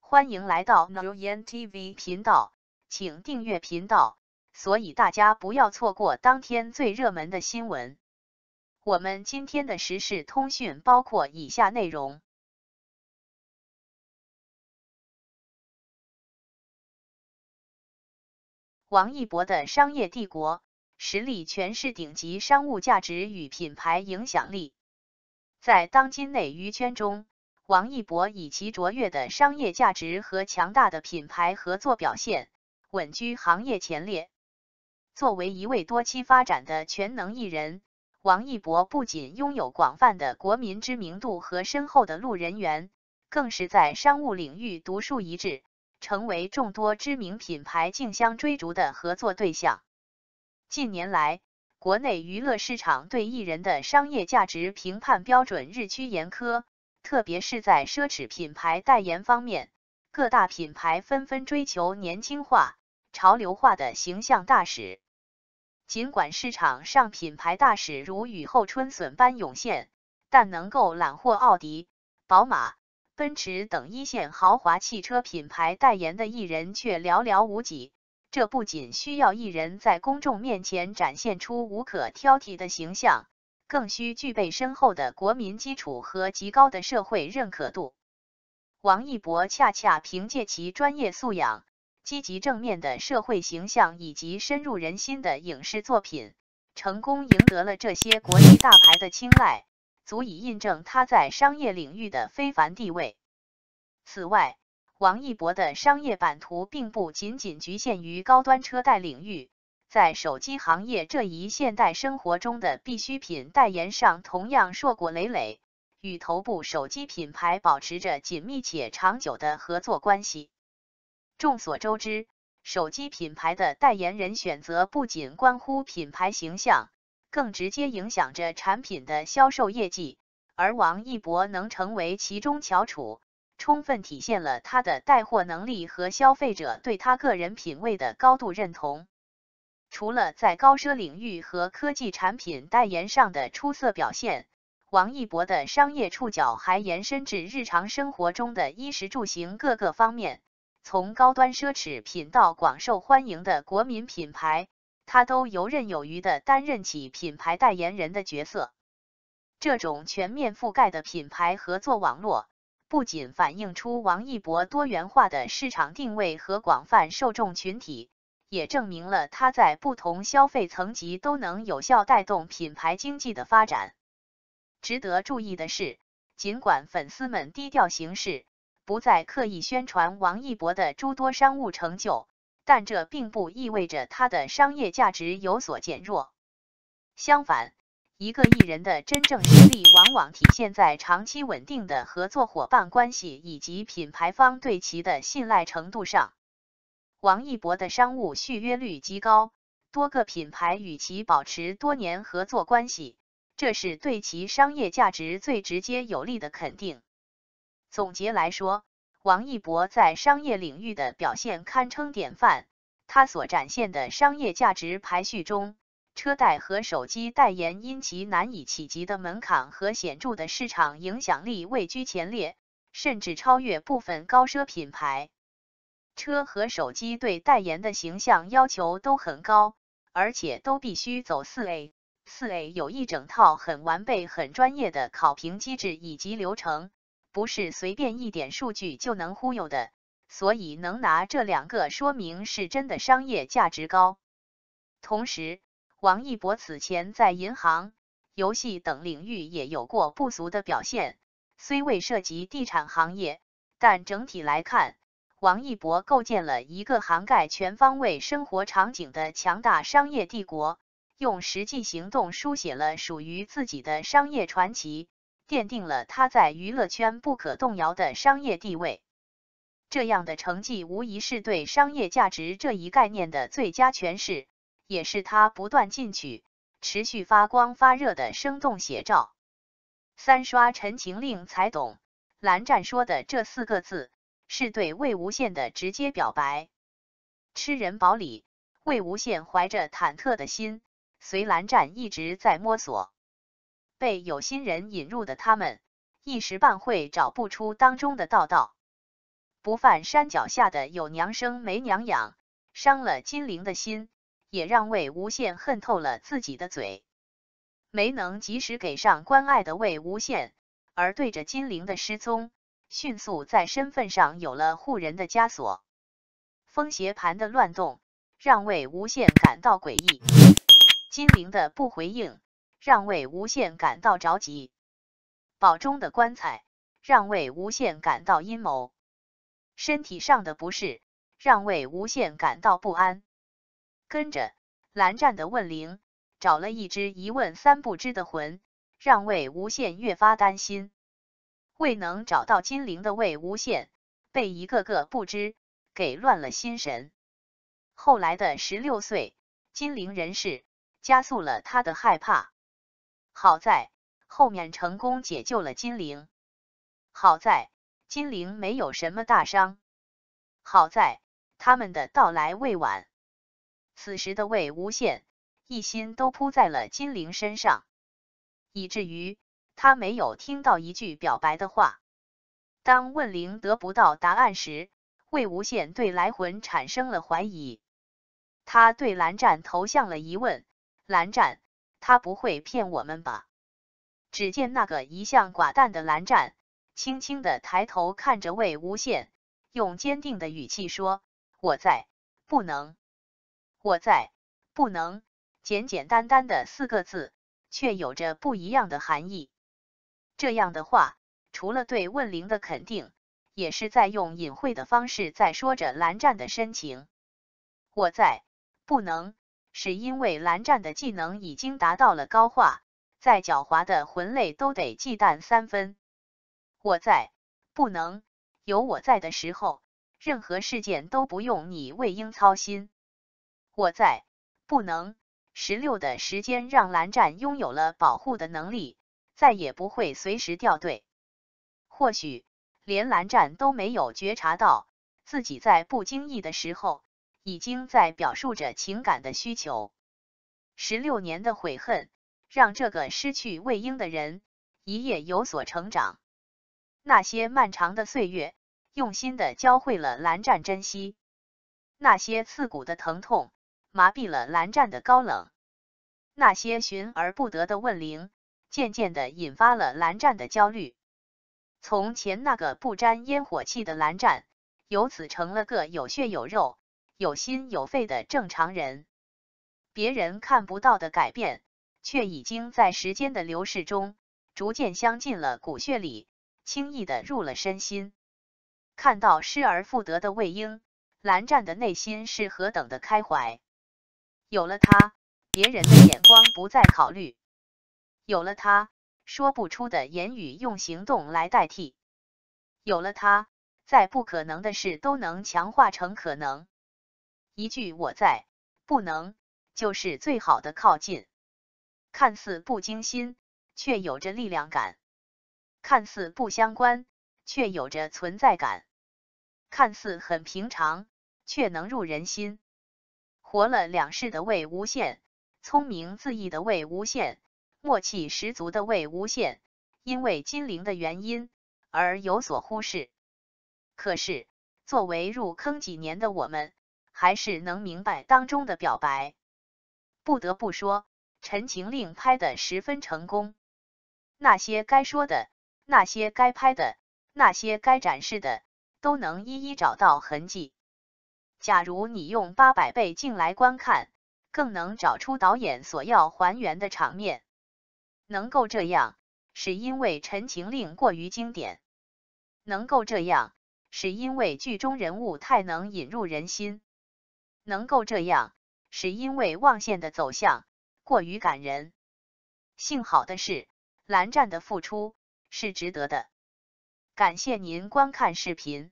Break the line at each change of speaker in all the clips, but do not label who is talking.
欢迎来到 Nguyen TV 频道，请订阅频道，所以大家不要错过当天最热门的新闻。我们今天的时事通讯包括以下内容：王一博的商业帝国，实力诠释顶级商务价值与品牌影响力。在当今内娱圈中，王一博以其卓越的商业价值和强大的品牌合作表现，稳居行业前列。作为一位多期发展的全能艺人，王一博不仅拥有广泛的国民知名度和深厚的路人缘，更是在商务领域独树一帜，成为众多知名品牌竞相追逐的合作对象。近年来，国内娱乐市场对艺人的商业价值评判标准日趋严苛，特别是在奢侈品牌代言方面，各大品牌纷纷追求年轻化、潮流化的形象大使。尽管市场上品牌大使如雨后春笋般涌现，但能够揽获奥迪、宝马、奔驰等一线豪华汽车品牌代言的艺人却寥寥无几。这不仅需要艺人在公众面前展现出无可挑剔的形象，更需具备深厚的国民基础和极高的社会认可度。王一博恰恰凭借其专业素养、积极正面的社会形象以及深入人心的影视作品，成功赢得了这些国际大牌的青睐，足以印证他在商业领域的非凡地位。此外，王一博的商业版图并不仅仅局限于高端车贷领域，在手机行业这一现代生活中的必需品代言上同样硕果累累，与头部手机品牌保持着紧密且长久的合作关系。众所周知，手机品牌的代言人选择不仅关乎品牌形象，更直接影响着产品的销售业绩，而王一博能成为其中翘楚，充分体现了他的带货能力和消费者对他个人品味的高度认同。除了在高奢领域和科技产品代言上的出色表现，王一博的商业触角还延伸至日常生活中的衣食住行各个方面，从高端奢侈品到广受欢迎的国民品牌，他都游刃有余地担任起品牌代言人的角色。这种全面覆盖的品牌合作网络，不仅反映出王一博多元化的市场定位和广泛受众群体，也证明了他在不同消费层级都能有效带动品牌经济的发展。值得注意的是，尽管粉丝们低调行事，不再刻意宣传王一博的诸多商务成就，但这并不意味着他的商业价值有所减弱。相反，一个艺人的真正实力往往体现在长期稳定的合作伙伴关系以及品牌方对其的信赖程度上。王一博的商务续约率极高，多个品牌与其保持多年合作关系，这是对其商业价值最直接有力的肯定。总结来说，王一博在商业领域的表现堪称典范，他所展现的商业价值排序中，车贷和手机代言因其难以企及的门槛和显著的市场影响力位居前列，甚至超越部分高奢品牌。车和手机对代言的形象要求都很高，而且都必须走4A。4A 有一整套很完备、很专业的考评机制以及流程，不是随便一点数据就能忽悠的，所以能拿这两个说明是真的商业价值高。同时，王一博此前在银行、游戏等领域也有过不俗的表现，虽未涉及地产行业，但整体来看，王一博构建了一个涵盖全方位生活场景的强大商业帝国，用实际行动书写了属于自己的商业传奇，奠定了他在娱乐圈不可动摇的商业地位。这样的成绩无疑是对商业价值这一概念的最佳诠释，也是他不断进取、持续发光发热的生动写照。三刷陈情令才懂，蓝湛说的这4个字，是对魏无羡的直接表白。吃人保里，魏无羡怀着忐忑的心，随蓝湛一直在摸索。被有心人引入的他们，一时半会找不出当中的道道。不犯山脚下的有娘生没娘养，伤了金陵的心，也让魏无羡恨透了自己的嘴。没能及时给上关爱的魏无羡，而对着金陵的失踪，迅速在身份上有了护人的枷锁。风邪盘的乱动，让魏无羡感到诡异；金陵的不回应，让魏无羡感到着急；宝中的棺材，让魏无羡感到阴谋；身体上的不适，让魏无羡感到不安。跟着蓝湛的问灵，找了一只一问三不知的魂，让魏无羡越发担心。未能找到金陵的魏无羡，被一个个不知给乱了心神。后来的16岁金陵人事，加速了他的害怕。好在后面成功解救了金陵，好在金陵没有什么大伤，好在他们的到来未晚。此时的魏无羡一心都扑在了金陵身上，以至于他没有听到一句表白的话。当问灵得不到答案时，魏无羡对来魂产生了怀疑。他对蓝湛投向了疑问：蓝湛，他不会骗我们吧？只见那个一向寡淡的蓝湛轻轻地抬头看着魏无羡，用坚定的语气说：我在，不能。我在，不能，简简单单的4个字，却有着不一样的含义。这样的话，除了对问灵的肯定，也是在用隐晦的方式在说着蓝湛的深情。我在，不能，是因为蓝湛的技能已经达到了高化，再狡猾的魂类都得忌惮3分。我在，不能，有我在的时候，任何事件都不用你魏婴操心。我在，不能，16的时间让蓝湛拥有了保护的能力，再也不会随时掉队。或许连蓝湛都没有觉察到，自己在不经意的时候，已经在表述着情感的需求。16年的悔恨，让这个失去魏婴的人一夜有所成长。那些漫长的岁月，用心的教会了蓝湛珍惜；那些刺骨的疼痛，麻痹了蓝湛的高冷；那些寻而不得的问灵，渐渐地引发了蓝湛的焦虑。从前那个不沾烟火气的蓝湛，由此成了个有血有肉、有心有肺的正常人。别人看不到的改变，却已经在时间的流逝中，逐渐镶进了骨血里，轻易地入了身心。看到失而复得的魏婴，蓝湛的内心是何等的开怀。有了他，别人的眼光不再考虑；有了他，说不出的言语用行动来代替；有了他，再不可能的事都能强化成可能。一句我在，不能，就是最好的靠近。看似不经心，却有着力量感；看似不相关，却有着存在感；看似很平常，却能入人心。活了2世的魏无羡，聪明恣意的魏无羡，默契十足的魏无羡，因为金陵的原因而有所忽视。可是作为入坑几年的我们，还是能明白当中的表白。不得不说，陈情令拍得十分成功。那些该说的，那些该拍的，那些该展示的，都能一一找到痕迹。假如你用800倍镜来观看，更能找出导演所要还原的场面。能够这样，是因为陈情令过于经典；能够这样，是因为剧中人物太能引入人心；能够这样，是因为望线的走向过于感人。幸好的是，蓝湛的付出是值得的。感谢您观看视频。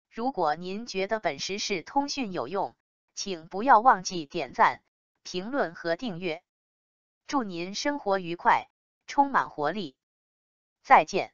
如果您觉得本时事通讯有用，请不要忘记点赞、评论和订阅。祝您生活愉快，充满活力。再见。